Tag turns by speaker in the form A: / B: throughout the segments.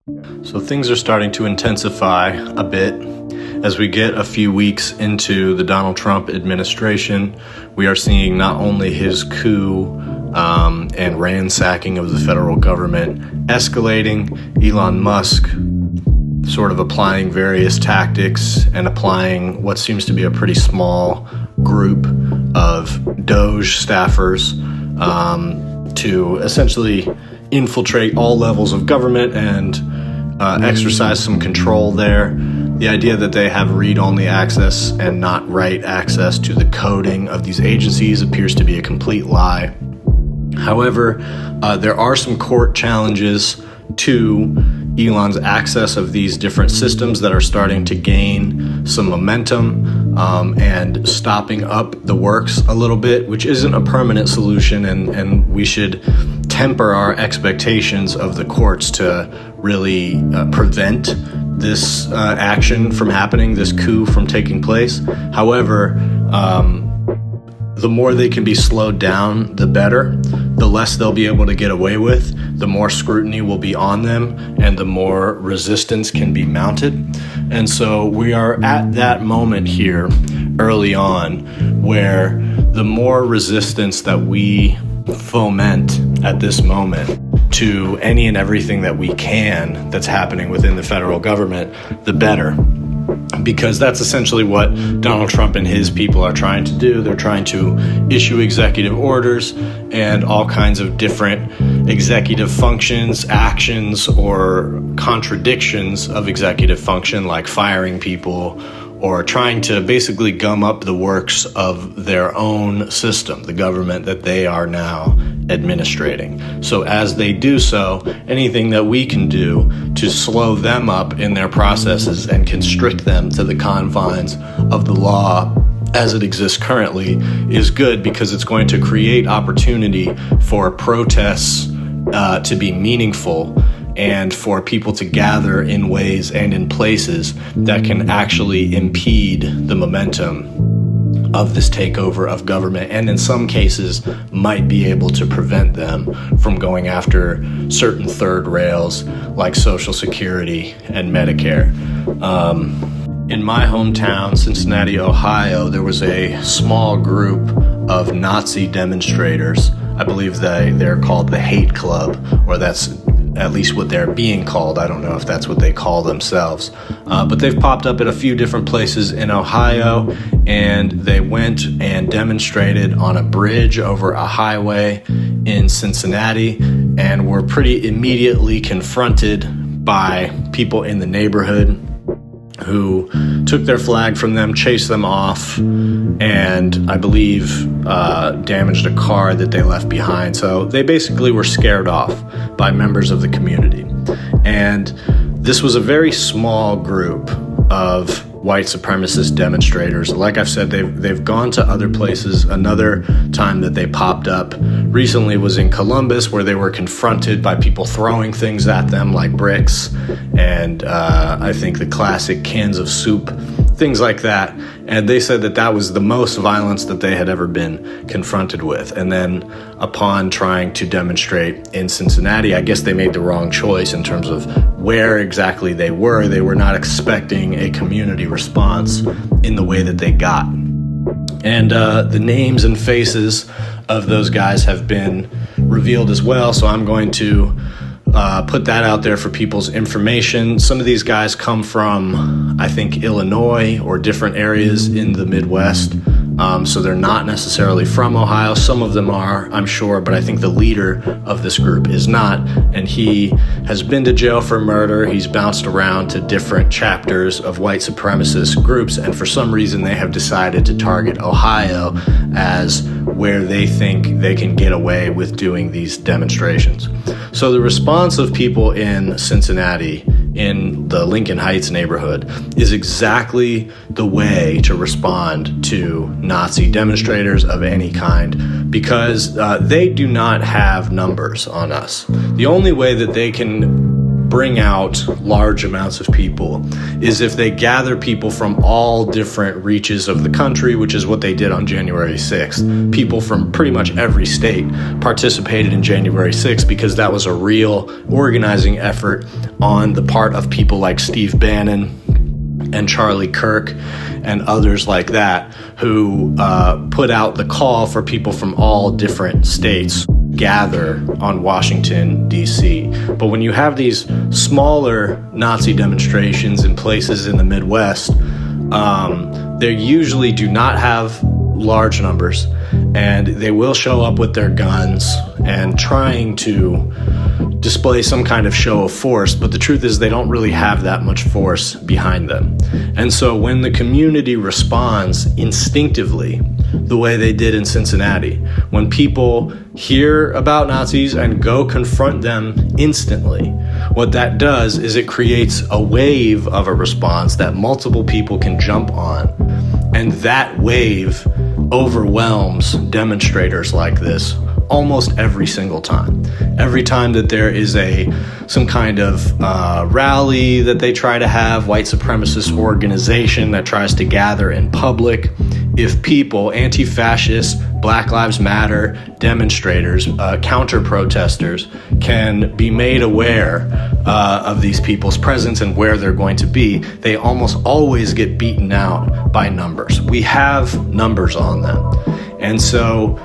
A: So things are starting to intensify a bit as we get a few weeks into the Donald Trump administration. We are seeing not only his coup and ransacking of the federal government escalating, Elon Musk sort of applying various tactics and applying what seems to be a pretty small group of DOGE staffers to essentially infiltrate all levels of government and exercise some control there. The idea that they have read-only access and not write access to the coding of these agencies appears to be a complete lie. However, there are some court challenges to Elon's access of these different systems that are starting to gain some momentum and stopping up the works a little bit, which isn't a permanent solution, and we should temper our expectations of the courts to really prevent this action from happening, this coup from taking place. However, the more they can be slowed down, the better. The less they'll be able to get away with, the more scrutiny will be on them, and the more resistance can be mounted. And so we are at that moment here early on where the more resistance that we foment at this moment to any and everything that we can that's happening within the federal government, the better. Because that's essentially what Donald Trump and his people are trying to do. They're trying to issue executive orders and all kinds of different executive functions, actions, or contradictions of executive function, like firing people or trying to basically gum up the works of their own system, the government that they are now administrating. So as they do so, anything that we can do to slow them up in their processes and constrict them to the confines of the law as it exists currently is good, because it's going to create opportunity for protests to be meaningful and for people to gather in ways and in places that can actually impede the momentum of this takeover of government, and in some cases might be able to prevent them from going after certain third rails like Social Security and Medicare. In my hometown, Cincinnati, Ohio, there was a small group of Nazi demonstrators. I believe they're called the Hate Club, or that's at least what they're being called. I don't know if that's what they call themselves. But they've popped up at a few different places in Ohio, and they went and demonstrated on a bridge over a highway in Cincinnati and were pretty immediately confronted by people in the neighborhood who took their flag from them, chased them off, and I believe damaged a car that they left behind. So they basically were scared off by members of the community. And this was a very small group of white supremacist demonstrators. Like I've said, they've gone to other places. Another time that they popped up recently was in Columbus, where they were confronted by people throwing things at them like bricks and I think the classic cans of soup, things like that. And they said that that was the most violence that they had ever been confronted with. And then upon trying to demonstrate in Cincinnati, I guess they made the wrong choice in terms of where exactly they were. They were not expecting a community response in the way that they got. And the names and faces of those guys have been revealed as well. So I'm going to put that out there for people's information. Some of these guys come from, I think, Illinois or different areas in the Midwest. So they're not necessarily from Ohio. Some of them are, I'm sure, but I think the leader of this group is not. And he has been to jail for murder. He's bounced around to different chapters of white supremacist groups. And for some reason, they have decided to target Ohio as where they think they can get away with doing these demonstrations. So the response of people in Cincinnati, in the Lincoln Heights neighborhood, is exactly the way to respond to Nazi demonstrators of any kind, because they do not have numbers on us. The only way that they can bring out large amounts of people is if they gather people from all different reaches of the country, which is what they did on January 6th. People from pretty much every state participated in January 6th because that was a real organizing effort on the part of people like Steve Bannon and Charlie Kirk and others like that, who put out the call for people from all different states gather on Washington, D.C. But when you have these smaller Nazi demonstrations in places in the Midwest, they usually do not have large numbers, and they will show up with their guns and trying to display some kind of show of force, but the truth is they don't really have that much force behind them. And so when the community responds instinctively the way they did in Cincinnati, when people hear about Nazis and go confront them instantly, what that does is it creates a wave of a response that multiple people can jump on, and that wave overwhelms demonstrators like this almost every single time. Every time that there is some kind of rally that they try to have, white supremacist organization that tries to gather in public, if people, anti-fascist, Black Lives Matter demonstrators, counter-protesters, can be made aware of these people's presence and where they're going to be, they almost always get beaten out by numbers. We have numbers on them. And so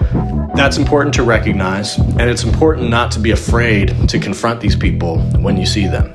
A: that's important to recognize, and it's important not to be afraid to confront these people when you see them.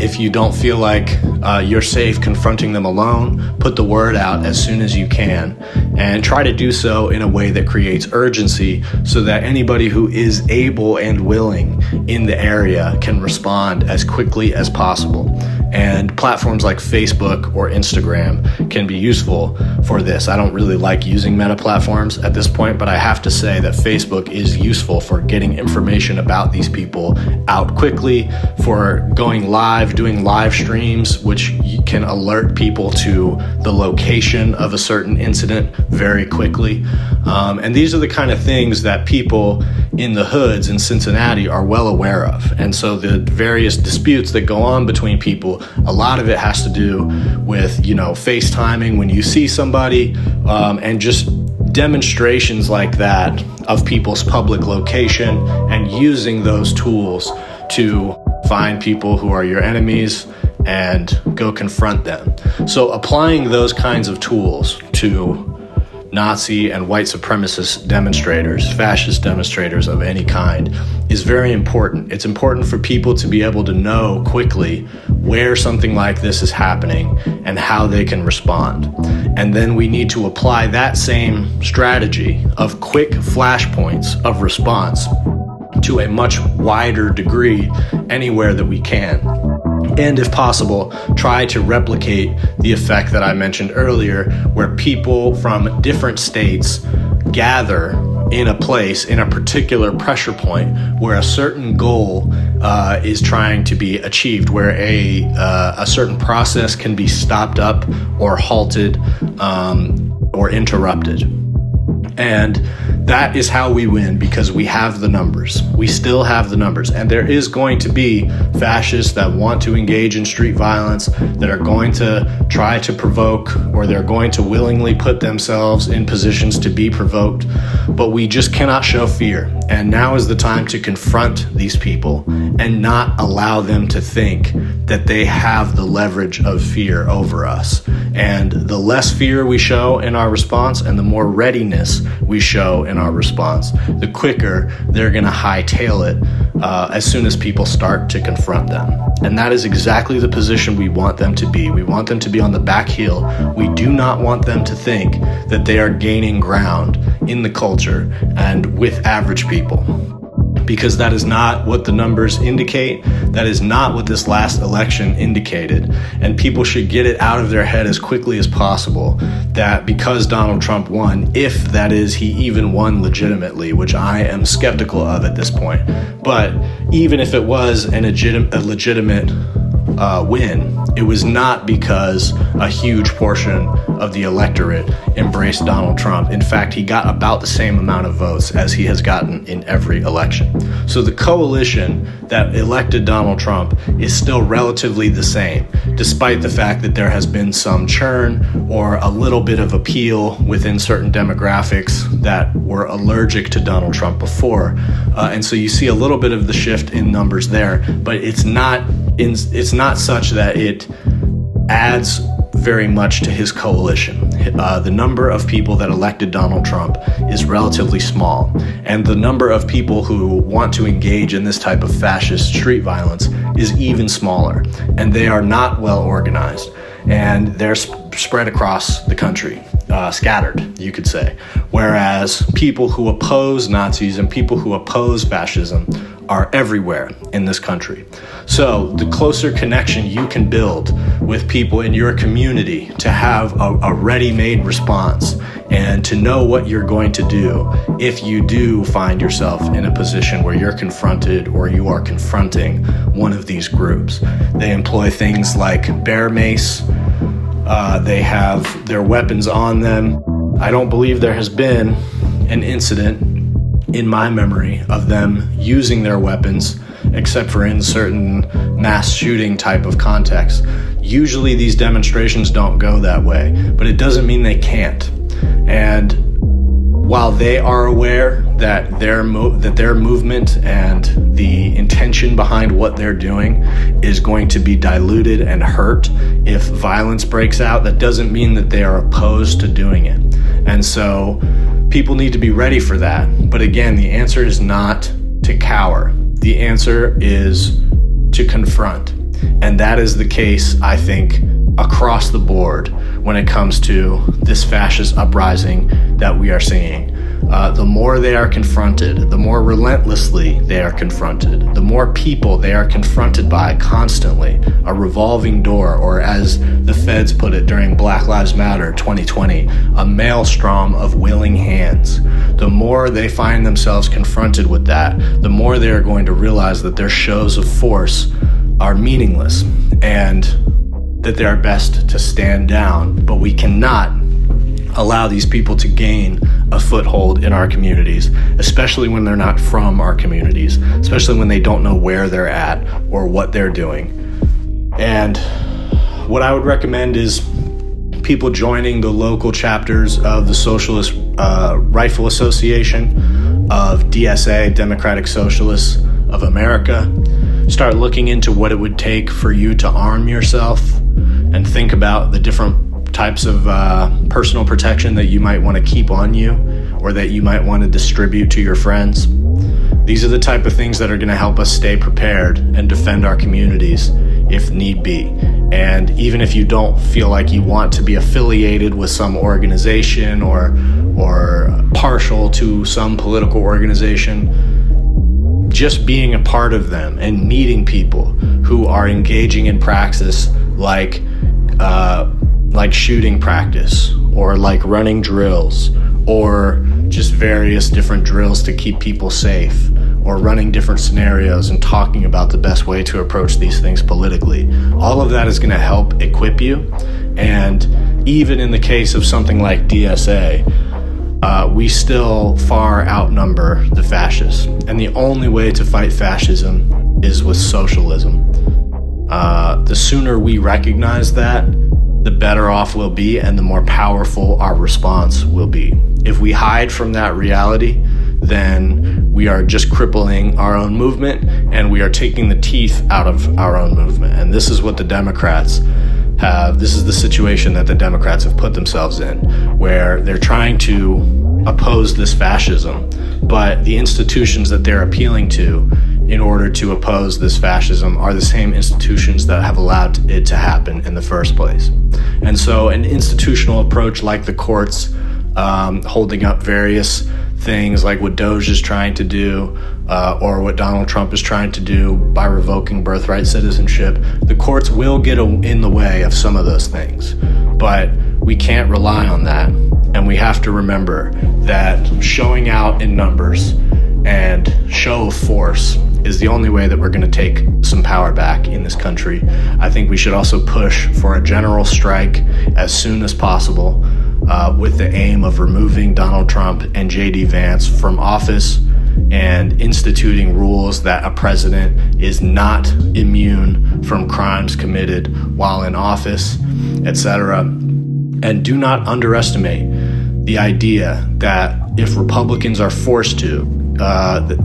A: If you don't feel like you're safe confronting them alone, put the word out as soon as you can, and try to do so in a way that creates urgency so that anybody who is able and willing in the area can respond as quickly as possible. And platforms like Facebook or Instagram can be useful for this. I don't really like using meta platforms at this point, but I have to say that Facebook is useful for getting information about these people out quickly, for going live, doing live streams, which can alert people to the location of a certain incident very quickly. And these are the kind of things that people in the hoods in Cincinnati are well aware of. And so the various disputes that go on between people, a lot of it has to do with, FaceTiming when you see somebody, and just demonstrations like that of people's public location, and using those tools to find people who are your enemies and go confront them. So applying those kinds of tools to Nazi and white supremacist demonstrators, fascist demonstrators of any kind, is very important. It's important for people to be able to know quickly where something like this is happening and how they can respond. And then we need to apply that same strategy of quick flashpoints of response to a much wider degree anywhere that we can. And if possible, try to replicate the effect that I mentioned earlier, where people from different states gather in a place, in a particular pressure point, where a certain goal is trying to be achieved, where a certain process can be stopped up or halted or interrupted. And that is how we win, because we have the numbers. We still have the numbers. And there is going to be fascists that want to engage in street violence, that are going to try to provoke, or they're going to willingly put themselves in positions to be provoked. But we just cannot show fear. And now is the time to confront these people and not allow them to think that they have the leverage of fear over us. And the less fear we show in our response, and the more readiness we show in our response, the quicker they're going to hightail it as soon as people start to confront them. And that is exactly the position we want them to be. We want them to be on the back heel. We do not want them to think that they are gaining ground in the culture and with average people, because that is not what the numbers indicate. That is not what this last election indicated. And people should get it out of their head as quickly as possible that because Donald Trump won, if that is, he even won legitimately, which I am skeptical of at this point. But even if it was a legitimate win, it was not because a huge portion of the electorate embraced Donald Trump. In fact, he got about the same amount of votes as he has gotten in every election. So the coalition that elected Donald Trump is still relatively the same, despite the fact that there has been some churn or a little bit of appeal within certain demographics that were allergic to Donald Trump before. And so you see a little bit of the shift in numbers there, but it's not such that it adds very much to his coalition. The number of people that elected Donald Trump is relatively small, and the number of people who want to engage in this type of fascist street violence is even smaller, and they are not well organized, and they're spread across the country, scattered, you could say. Whereas people who oppose Nazis and people who oppose fascism are everywhere in this country. So the closer connection you can build with people in your community to have a ready-made response and to know what you're going to do if you do find yourself in a position where you're confronted or you are confronting one of these groups. They employ things like bear mace. They have their weapons on them. I don't believe there has been an incident in my memory of them using their weapons, except for in certain mass shooting type of contexts. Usually these demonstrations don't go that way, but it doesn't mean they can't. And while they are aware that their movement and the intention behind what they're doing is going to be diluted and hurt if violence breaks out, that doesn't mean that they are opposed to doing it. And so people need to be ready for that. But again, the answer is not to cower. The answer is to confront. And that is the case, I think, across the board when it comes to this fascist uprising that we are seeing. The more they are confronted, the more relentlessly they are confronted, the more people they are confronted by constantly, a revolving door, or as the feds put it during Black Lives Matter 2020, a maelstrom of willing hands. The more they find themselves confronted with that, the more they are going to realize that their shows of force are meaningless and that they are best to stand down. But we cannot allow these people to gain a foothold in our communities, especially when they're not from our communities, especially when they don't know where they're at or what they're doing. And what I would recommend is people joining the local chapters of the Socialist Rifle Association, of DSA, Democratic Socialists of America. Start looking into what it would take for you to arm yourself and think about the different types of personal protection that you might want to keep on you or that you might want to distribute to your friends. These are the type of things that are going to help us stay prepared and defend our communities if need be. And even if you don't feel like you want to be affiliated with some organization or partial to some political organization, just being a part of them and meeting people who are engaging in praxis like shooting practice or like running drills or just various different drills to keep people safe or running different scenarios and talking about the best way to approach these things politically. All of that is going to help equip you. And even in the case of something like DSA, we still far outnumber the fascists. And the only way to fight fascism is with socialism. The sooner we recognize that, the better off we'll be and the more powerful our response will be. If we hide from that reality, then we are just crippling our own movement and we are taking the teeth out of our own movement. And this is what the Democrats have. This is the situation that the Democrats have put themselves in, where they're trying to oppose this fascism, but the institutions that they're appealing to in order to oppose this fascism are the same institutions that have allowed it to happen in the first place. And so an institutional approach like the courts, holding up various things like what DOGE is trying to do, or what Donald Trump is trying to do by revoking birthright citizenship, the courts will get in the way of some of those things. But we can't rely on that. And we have to remember that showing out in numbers and show of force is the only way that we're going to take some power back in this country. I think we should also push for a general strike as soon as possible, with the aim of removing Donald Trump and J.D. Vance from office and instituting rules that a president is not immune from crimes committed while in office, etc. And do not underestimate the idea that if Republicans are forced to,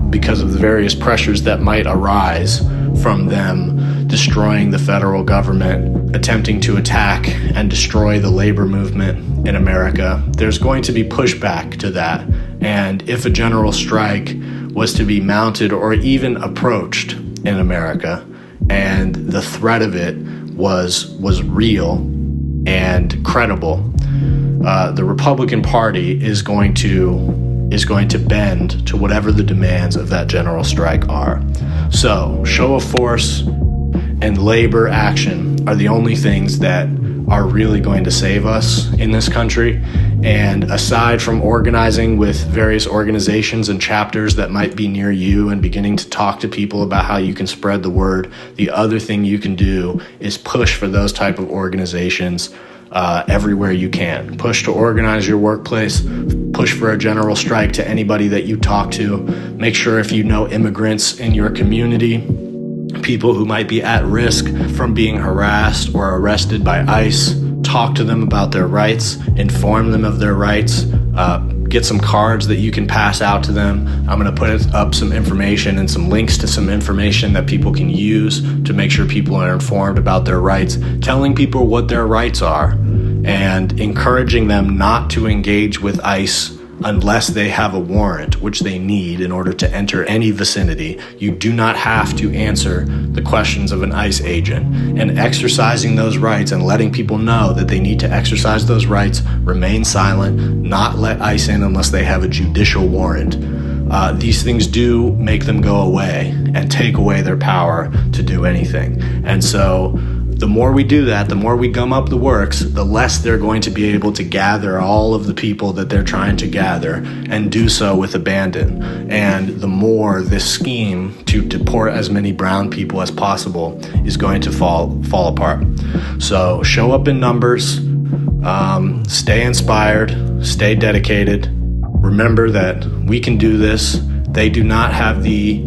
A: because of the various pressures that might arise from them destroying the federal government, attempting to attack and destroy the labor movement in America, there's going to be pushback to that. And if a general strike was to be mounted or even approached in America, and the threat of it was real and credible, the Republican Party is going to bend to whatever the demands of that general strike are. So, show of force and labor action are the only things that are really going to save us in this country. And aside from organizing with various organizations and chapters that might be near you and beginning to talk to people about how you can spread the word, the other thing you can do is push for those type of organizations everywhere you can. Push to organize your workplace, push for a general strike to anybody that you talk to. Make sure if you know immigrants in your community, people who might be at risk from being harassed or arrested by ICE, talk to them about their rights, inform them of their rights, get some cards that you can pass out to them. I'm going to put up some information and some links to some information that people can use to make sure people are informed about their rights, telling people what their rights are, and encouraging them not to engage with ICE unless they have a warrant, which they need in order to enter any vicinity. You do not have to answer the questions of an ICE agent. And exercising those rights and letting people know that they need to exercise those rights, remain silent, not let ICE in unless they have a judicial warrant. These things do make them go away and take away their power to do anything. And so the more we do that, the more we gum up the works, the less they're going to be able to gather all of the people that they're trying to gather and do so with abandon. And the more this scheme to deport as many brown people as possible is going to fall apart. So show up in numbers, stay inspired, stay dedicated. Remember that we can do this. They do not have the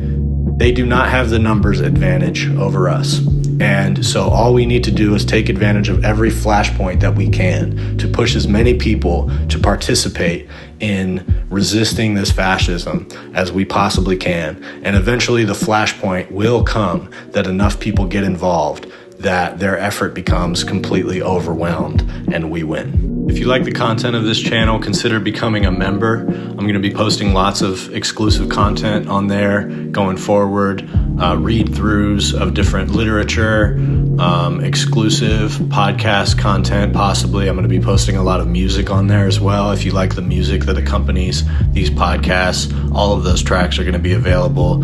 A: numbers advantage over us. And so all we need to do is take advantage of every flashpoint that we can to push as many people to participate in resisting this fascism as we possibly can. And eventually the flashpoint will come that enough people get involved that their effort becomes completely overwhelmed and we win. If you like the content of this channel, consider becoming a member. I'm going to be posting lots of exclusive content on there going forward, read-throughs of different literature, exclusive podcast content possibly. I'm going to be posting a lot of music on there as well. If you like the music that accompanies these podcasts, all of those tracks are going to be available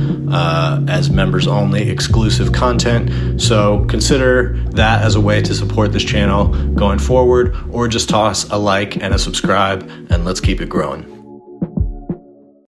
A: as members only, exclusive content. So consider that as a way to support this channel going forward, or just toss a like and a subscribe, and let's keep it growing.